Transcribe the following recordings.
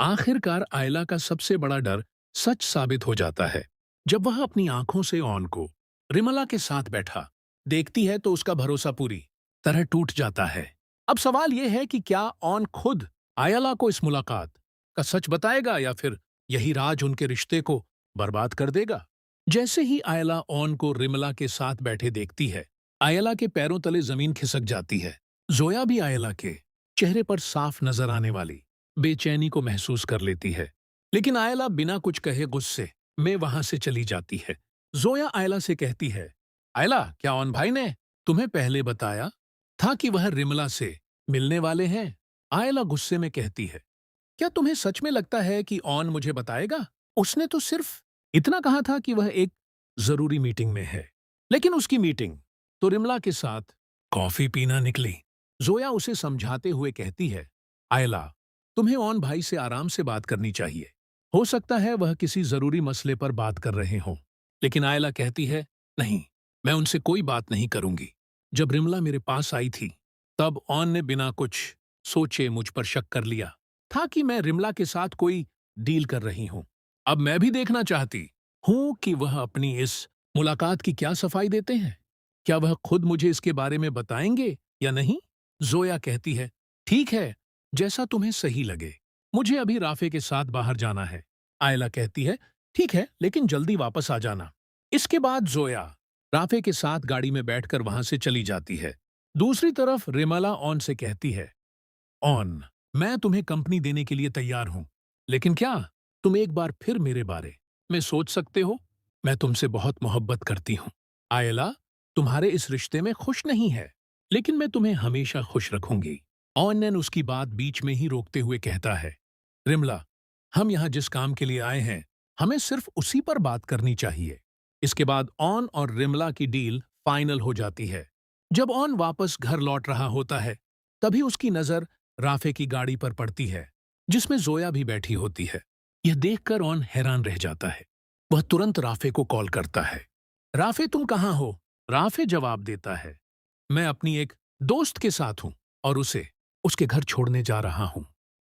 आखिरकार आयला का सबसे बड़ा डर सच साबित हो जाता है। जब वह अपनी आंखों से ऑन को रिमला के साथ बैठा देखती है तो उसका भरोसा पूरी तरह टूट जाता है। अब सवाल यह है कि क्या ऑन खुद आयला को इस मुलाकात का सच बताएगा या फिर यही राज उनके रिश्ते को बर्बाद कर देगा। जैसे ही आयला ऑन को रिमला के साथ बैठे देखती है, आयला के पैरों तले जमीन खिसक जाती है। जोया भी आयला के चेहरे पर साफ नजर आने वाली बेचैनी को महसूस कर लेती है, लेकिन आयला बिना कुछ कहे गुस्से में वहां से चली जाती है। जोया आयला से कहती है, आयला, क्या ऑन भाई ने तुम्हें पहले बताया था कि वह रिमला से मिलने वाले हैं? आयला गुस्से में कहती है, क्या तुम्हें सच में लगता है कि ऑन मुझे बताएगा? उसने तो सिर्फ इतना कहा था कि वह एक जरूरी मीटिंग में है, लेकिन उसकी मीटिंग तो रिमला के साथ कॉफी पीना निकली। जोया उसे समझाते हुए कहती है, आयला, तुम्हें ऑन भाई से आराम से बात करनी चाहिए। हो सकता है वह किसी जरूरी मसले पर बात कर रहे हों। लेकिन आयला कहती है, नहीं, मैं उनसे कोई बात नहीं करूंगी। जब रिमला मेरे पास आई थी तब ऑन ने बिना कुछ सोचे मुझ पर शक कर लिया था कि मैं रिमला के साथ कोई डील कर रही हूं। अब मैं भी देखना चाहती हूं कि वह अपनी इस मुलाकात की क्या सफाई देते हैं। क्या वह खुद मुझे इसके बारे में बताएंगे या नहीं? जोया कहती है, ठीक है, जैसा तुम्हें सही लगे। मुझे अभी राफे के साथ बाहर जाना है। आयला कहती है, ठीक है, लेकिन जल्दी वापस आ जाना। इसके बाद जोया राफे के साथ गाड़ी में बैठकर वहां से चली जाती है। दूसरी तरफ रिमला ऑन से कहती है, ऑन, मैं तुम्हें कंपनी देने के लिए तैयार हूं, लेकिन क्या तुम एक बार फिर मेरे बारे में सोच सकते हो? मैं तुमसे बहुत मोहब्बत करती हूं। आयला तुम्हारे इस रिश्ते में खुश नहीं है, लेकिन मैं तुम्हें हमेशा खुश रखूंगी। ऑन उसकी बात बीच में ही रोकते हुए कहता है, रिमला, हम यहाँ जिस काम के लिए आए हैं, हमें सिर्फ उसी पर बात करनी चाहिए। इसके बाद ऑन और रिमला की डील फाइनल हो जाती है। जब ऑन वापस घर लौट रहा होता है, तभी उसकी नजर राफे की गाड़ी पर पड़ती है, जिसमें जोया भी बैठी होती है। यह देखकर ऑन हैरान रह जाता है। वह तुरंत राफे को कॉल करता है। राफे, तुम कहाँ हो? राफे जवाब देता है, मैं अपनी एक दोस्त के साथ हूं और उसे उसके घर छोड़ने जा रहा हूं।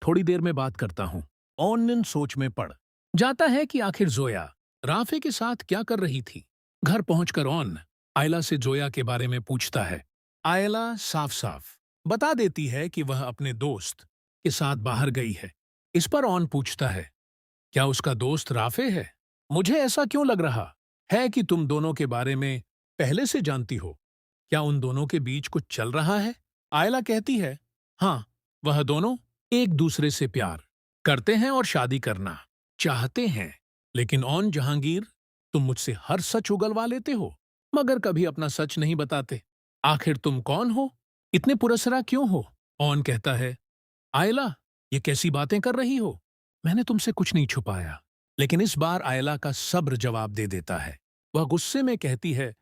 थोड़ी देर में बात करता हूं। ऑन सोच में पड़ जाता है कि आखिर जोया राफे के साथ क्या कर रही थी। घर पहुंचकर ऑन आयला से जोया के बारे में पूछता है। आयला साफ साफ बता देती है कि वह अपने दोस्त के साथ बाहर गई है। इस पर ऑन पूछता है, क्या उसका दोस्त राफे है? मुझे ऐसा क्यों लग रहा है कि तुम दोनों के बारे में पहले से जानती हो। क्या उन दोनों के बीच कुछ चल रहा है? आयला कहती है, हाँ, वह दोनों एक दूसरे से प्यार करते हैं और शादी करना चाहते हैं। लेकिन ऑन जहांगीर, तुम मुझसे हर सच उगलवा लेते हो, मगर कभी अपना सच नहीं बताते। आखिर तुम कौन हो? इतने पुरस्सरा क्यों हो? ऑन कहता है, आयला, ये कैसी बातें कर रही हो? मैंने तुमसे कुछ नहीं छुपाया। लेकिन इस बार आयला का सब्र जवाब दे देता है। वह गुस्से में कहती है,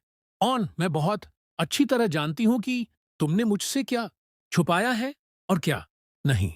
ऑन, मैं बहुत अच्छी तरह जानती हूं कि तुमने मुझसे क्या छुपाया है और क्या नहीं।